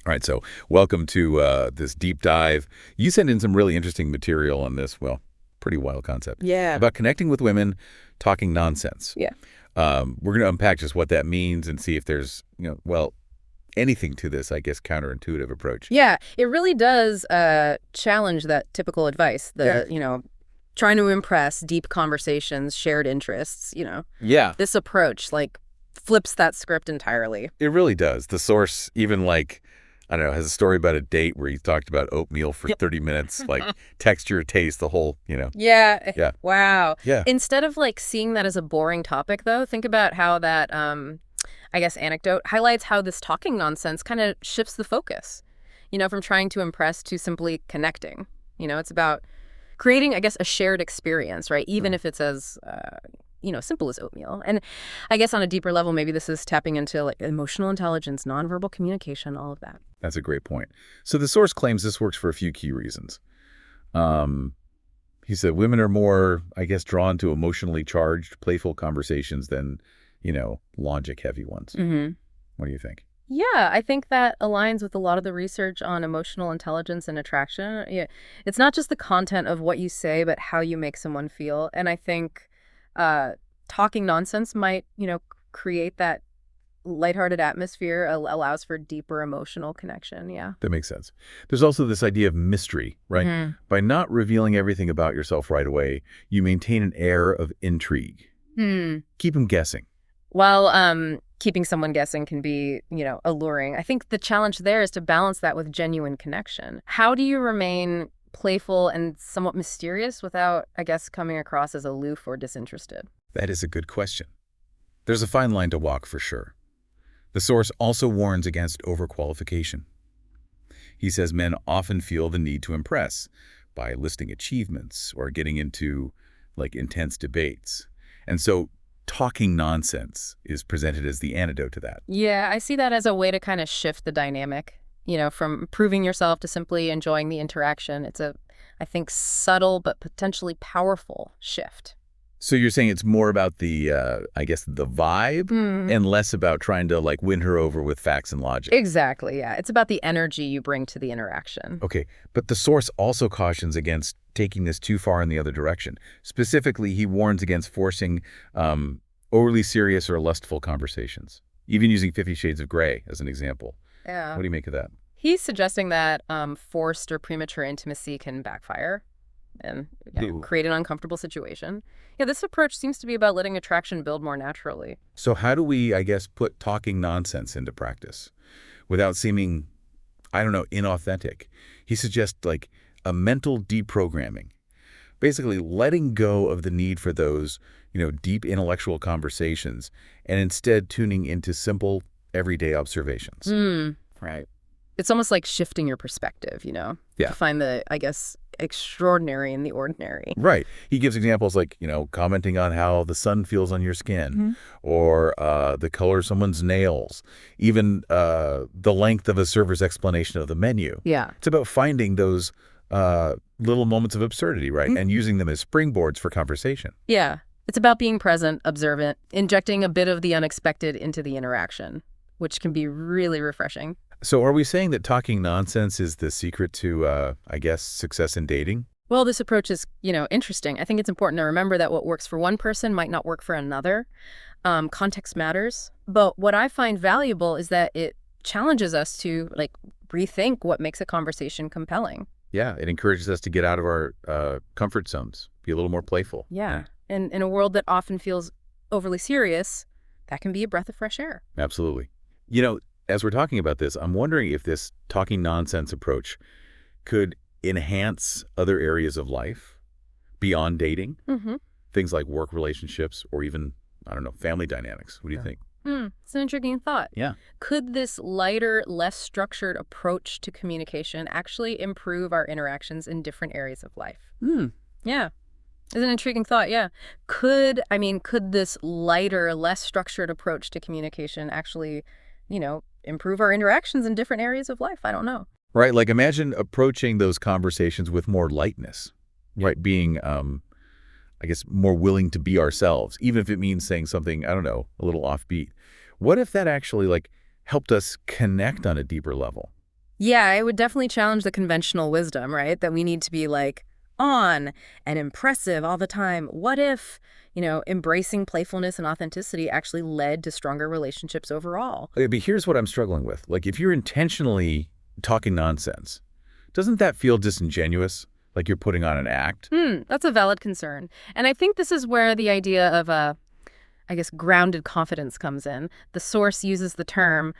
All right, so welcome to this deep dive. You sent in some really interesting material on this, well, pretty wild concept, Yeah. about connecting with women, talking nonsense. Yeah. We're going to unpack just what that means and see if there's, well, anything to this, I guess, counterintuitive approach. Yeah, it really does challenge that typical advice, Yeah. trying to impress, deep conversations, shared interests, Yeah, This approach, flips that script entirely. it really does. The source even I don't know, has a story about a date where he talked about oatmeal for 30 minutes, like texture, taste, the whole. Yeah. Yeah. Wow. Yeah. Instead of, seeing that as a boring topic, though, think about how that, I guess, anecdote highlights how this talking nonsense kind of shifts the focus, from trying to impress to simply connecting. It's about creating, I guess, a shared experience, right? Even if it's as, simple as oatmeal. And I guess on a deeper level, maybe this is tapping into emotional intelligence, nonverbal communication, all of that. That's a great point. So the source claims this works for a few key reasons. He said women are more, I guess, drawn to emotionally charged, playful conversations than, logic-heavy ones. Mm-hmm. What do you think? Yeah, I think that aligns with a lot of the research on emotional intelligence and attraction. Yeah, it's not just the content of what you say, but how you make someone feel. And I think talking nonsense might, create that lighthearted atmosphere, allows for deeper emotional connection. Yeah. That makes sense. There's also this idea of mystery, right? Mhm. By not revealing everything about yourself right away, you maintain an air of intrigue. Keep them guessing. While keeping someone guessing can be, alluring, I think the challenge there is to balance that with genuine connection. How do you remain playful and somewhat mysterious without, I guess, coming across as aloof or disinterested? That is a good question. There's a fine line to walk for sure. The source also warns against overqualification. He says men often feel the need to impress by listing achievements or getting into intense debates. And so talking nonsense is presented as the antidote to that. Yeah, I see that as a way to kind of shift the dynamic, from proving yourself to simply enjoying the interaction. It's a, I think, subtle but potentially powerful shift. So you're saying it's more about the, I guess, the vibe and less about trying to win her over with facts and logic. Exactly, yeah. It's about the energy you bring to the interaction. Okay, but the source also cautions against taking this too far in the other direction. Specifically, he warns against forcing overly serious or lustful conversations, even using 50 Shades of Grey as an example. Yeah. What do you make of that? He's suggesting that forced or premature intimacy can backfire and create an uncomfortable situation. Yeah, this approach seems to be about letting attraction build more naturally. So how do we, I guess, put talking nonsense into practice without seeming, I don't know, inauthentic? He suggests a mental deprogramming, basically letting go of the need for those, deep intellectual conversations and instead tuning into simple, everyday observations. Right. It's almost like shifting your perspective, Yeah. to find the, I guess, extraordinary in the ordinary. Right. He gives examples commenting on how the sun feels on your skin or the color of someone's nails, even the length of a server's explanation of the menu. Yeah. It's about finding those little moments of absurdity, right, and using them as springboards for conversation. Yeah. It's about being present, observant, injecting a bit of the unexpected into the interaction, which can be really refreshing. So are we saying that talking nonsense is the secret to, I guess, success in dating? Well, this approach is, interesting. I think it's important to remember that what works for one person might not work for another. Context matters. But what I find valuable is that it challenges us to, rethink what makes a conversation compelling. Yeah, it encourages us to get out of our comfort zones, be a little more playful. Yeah. And in a world that often feels overly serious, that can be a breath of fresh air. Absolutely. As we're talking about this, I'm wondering if this talking nonsense approach could enhance other areas of life beyond dating, things like work relationships or even, I don't know, family dynamics. What do you think? It's an intriguing thought. Yeah. Could this lighter, less structured approach to communication actually improve our interactions in different areas of life? Yeah. It's an intriguing thought, yeah. Could this lighter, less structured approach to communication actually, improve our interactions in different areas of life? I don't know. Right. Imagine approaching those conversations with more lightness, right? Being, I guess, more willing to be ourselves, even if it means saying something, I don't know, a little offbeat. What if that actually, helped us connect on a deeper level? Yeah, it would definitely challenge the conventional wisdom, right? That we need to be like on and impressive all the time. What if, embracing playfulness and authenticity actually led to stronger relationships overall? Okay, but here's what I'm struggling with. Like, if you're intentionally talking nonsense, doesn't that feel disingenuous? Like you're putting on an act? That's a valid concern. And I think this is where the idea of grounded confidence comes in. The source uses the term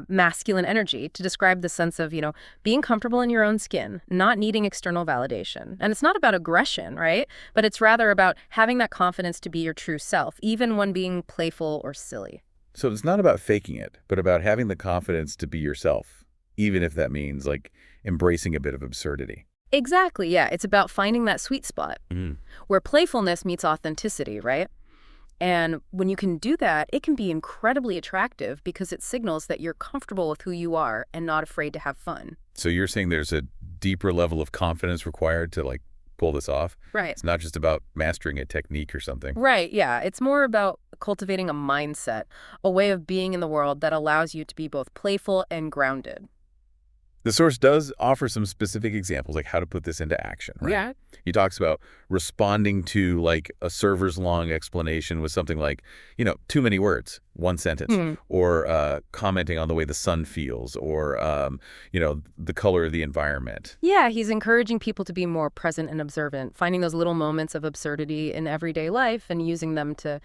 masculine energy to describe the sense of, being comfortable in your own skin, not needing external validation. And it's not about aggression, right? But it's rather about having that confidence to be your true self, even when being playful or silly. So it's not about faking it, but about having the confidence to be yourself, even if that means like embracing a bit of absurdity. Exactly, yeah. It's about finding that sweet spot Mm. where playfulness meets authenticity, right? And when you can do that, it can be incredibly attractive because it signals that you're comfortable with who you are and not afraid to have fun. So you're saying there's a deeper level of confidence required to like pull this off? Right. It's not just about mastering a technique or something. Right, yeah. It's more about cultivating a mindset, a way of being in the world that allows you to be both playful and grounded. The source does offer some specific examples, like how to put this into action, right? Yeah. He talks about responding to like a server's long explanation with something like, too many words, one sentence, Hmm. or commenting on the way the sun feels, or, the color of the environment. Yeah, he's encouraging people to be more present and observant, finding those little moments of absurdity in everyday life and using them to,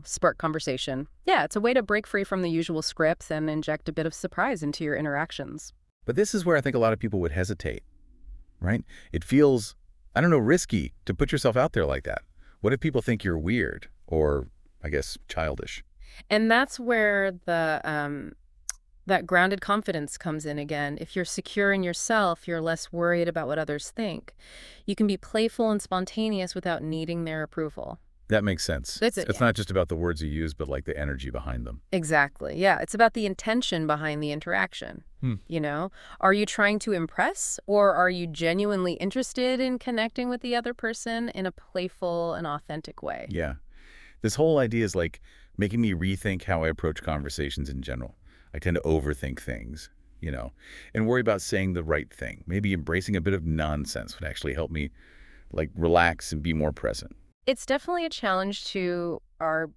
spark conversation. Yeah, it's a way to break free from the usual scripts and inject a bit of surprise into your interactions. But this is where I think a lot of people would hesitate, right? It feels, I don't know, risky to put yourself out there like that. What if people think you're weird or, I guess, childish? And that's where that grounded confidence comes in again. If you're secure in yourself, you're less worried about what others think. You can be playful and spontaneous without needing their approval. That makes sense. That's it, It's yeah. not just about the words you use, but like the energy behind them. Exactly. Yeah, it's about the intention behind the interaction. Hmm. Are you trying to impress or are you genuinely interested in connecting with the other person in a playful and authentic way? Yeah. This whole idea is like making me rethink how I approach conversations in general. I tend to overthink things, and worry about saying the right thing. Maybe embracing a bit of nonsense would actually help me like relax and be more present. It's definitely a challenge to our,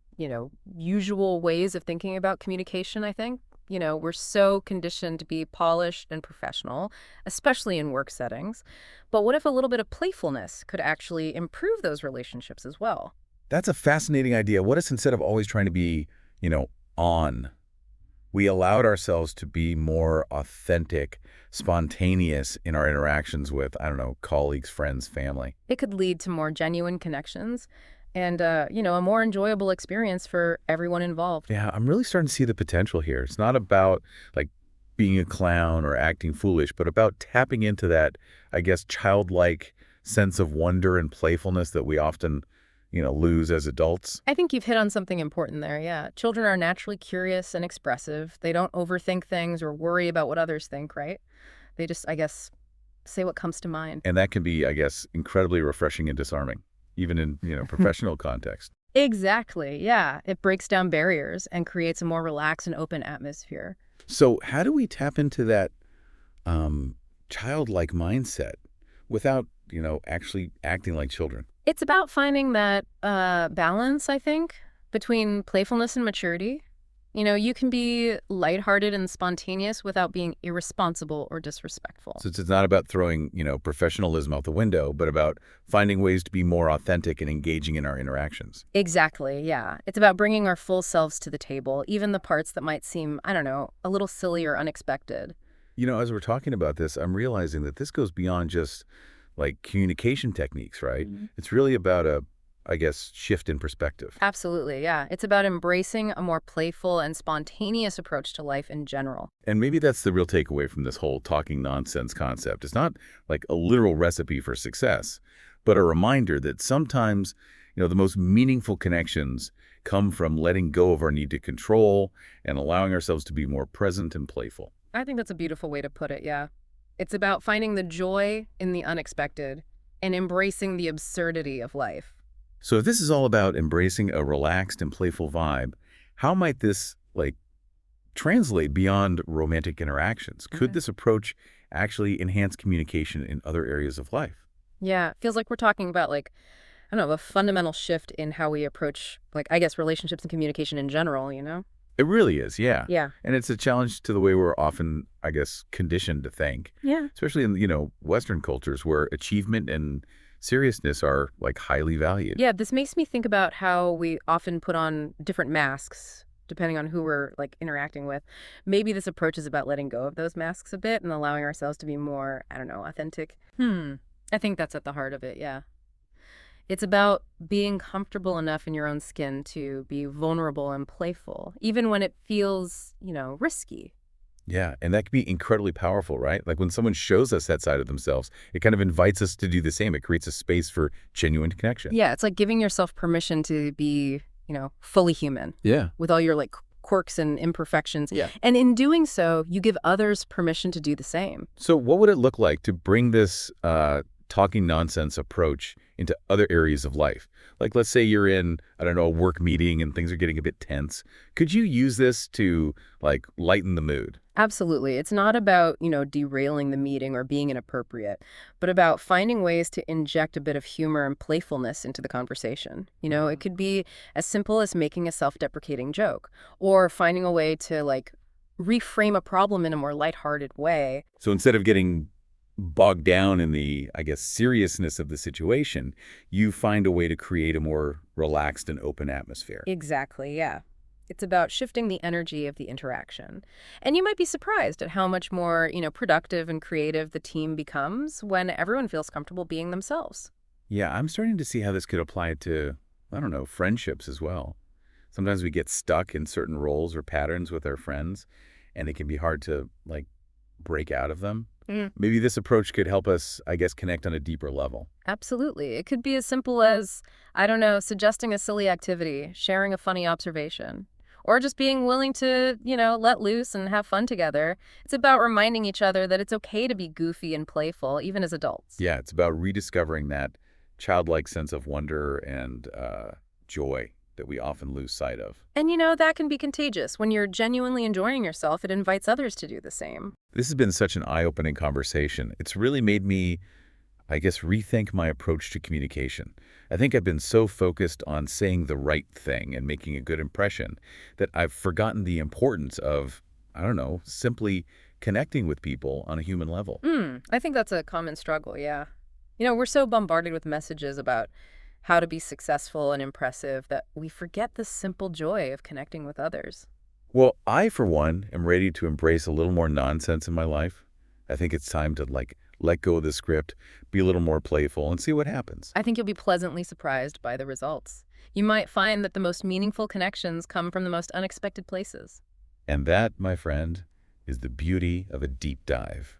usual ways of thinking about communication, I think. We're so conditioned to be polished and professional, especially in work settings. But what if a little bit of playfulness could actually improve those relationships as well? That's a fascinating idea. What if instead of always trying to be, on, we allowed ourselves to be more authentic, spontaneous in our interactions with, I don't know, colleagues, friends, family? It could lead to more genuine connections and, a more enjoyable experience for everyone involved. Yeah, I'm really starting to see the potential here. It's not about like being a clown or acting foolish, but about tapping into that, I guess, childlike sense of wonder and playfulness that we often, lose as adults. I think you've hit on something important there, yeah. Children are naturally curious and expressive. They don't overthink things or worry about what others think, right? They just, I guess, say what comes to mind. And that can be, I guess, incredibly refreshing and disarming, even in, professional context. Exactly, yeah. It breaks down barriers and creates a more relaxed and open atmosphere. So how do we tap into that childlike mindset without, actually acting like children? It's about finding that balance, I think, between playfulness and maturity. You can be lighthearted and spontaneous without being irresponsible or disrespectful. So it's not about throwing, professionalism out the window, but about finding ways to be more authentic and engaging in our interactions. Exactly, yeah. It's about bringing our full selves to the table, even the parts that might seem, I don't know, a little silly or unexpected. As we're talking about this, I'm realizing that this goes beyond just like communication techniques, right? Mhm. It's really about a, I guess, shift in perspective. Absolutely, yeah. It's about embracing a more playful and spontaneous approach to life in general. And maybe that's the real takeaway from this whole talking nonsense concept. It's not like a literal recipe for success, but a reminder that sometimes, the most meaningful connections come from letting go of our need to control and allowing ourselves to be more present and playful. I think that's a beautiful way to put it, yeah. It's about finding the joy in the unexpected and embracing the absurdity of life. So if this is all about embracing a relaxed and playful vibe, how might this like translate beyond romantic interactions? Could Okay. this approach actually enhance communication in other areas of life? Yeah, feels like we're talking about like, I don't know, a fundamental shift in how we approach, like, I guess, relationships and communication in general, you know? It really is, yeah. Yeah. And it's a challenge to the way we're often, I guess, conditioned to think, Yeah. especially in, Western cultures where achievement and seriousness are like highly valued. Yeah, this makes me think about how we often put on different masks depending on who we're like interacting with. Maybe this approach is about letting go of those masks a bit and allowing ourselves to be more, I don't know, authentic. I think that's at the heart of it, yeah. It's about being comfortable enough in your own skin to be vulnerable and playful, even when it feels, risky. Yeah, and that can be incredibly powerful, right? Like when someone shows us that side of themselves, it kind of invites us to do the same. It creates a space for genuine connection. Yeah, it's like giving yourself permission to be, fully human Yeah. with all your like quirks and imperfections. Yeah. And in doing so, you give others permission to do the same. So what would it look like to bring this talking nonsense approach into other areas of life? Like, let's say you're in, I don't know, a work meeting and things are getting a bit tense. Could you use this to, like, lighten the mood? Absolutely. It's not about, derailing the meeting or being inappropriate, but about finding ways to inject a bit of humor and playfulness into the conversation. It could be as simple as making a self-deprecating joke or finding a way to, like, reframe a problem in a more lighthearted way. So instead of getting bogged down in the, I guess, seriousness of the situation, you find a way to create a more relaxed and open atmosphere. Exactly, yeah. It's about shifting the energy of the interaction. And you might be surprised at how much more, productive and creative the team becomes when everyone feels comfortable being themselves. Yeah, I'm starting to see how this could apply to, I don't know, friendships as well. Sometimes we get stuck in certain roles or patterns with our friends, and it can be hard to, like, break out of them. Maybe this approach could help us, I guess, connect on a deeper level. Absolutely. It could be as simple as, I don't know, suggesting a silly activity, sharing a funny observation, or just being willing to, let loose and have fun together. It's about reminding each other that it's okay to be goofy and playful, even as adults. Yeah, it's about rediscovering that childlike sense of wonder and joy that we often lose sight of. And, that can be contagious. When you're genuinely enjoying yourself, it invites others to do the same. This has been such an eye-opening conversation. It's really made me, I guess, rethink my approach to communication. I think I've been so focused on saying the right thing and making a good impression that I've forgotten the importance of, I don't know, simply connecting with people on a human level. I think that's a common struggle, yeah. We're so bombarded with messages about how to be successful and impressive that we forget the simple joy of connecting with others. Well, I, for one, am ready to embrace a little more nonsense in my life. I think it's time to, like, let go of the script, be a little more playful, and see what happens. I think you'll be pleasantly surprised by the results. You might find that the most meaningful connections come from the most unexpected places. And that, my friend, is the beauty of a deep dive.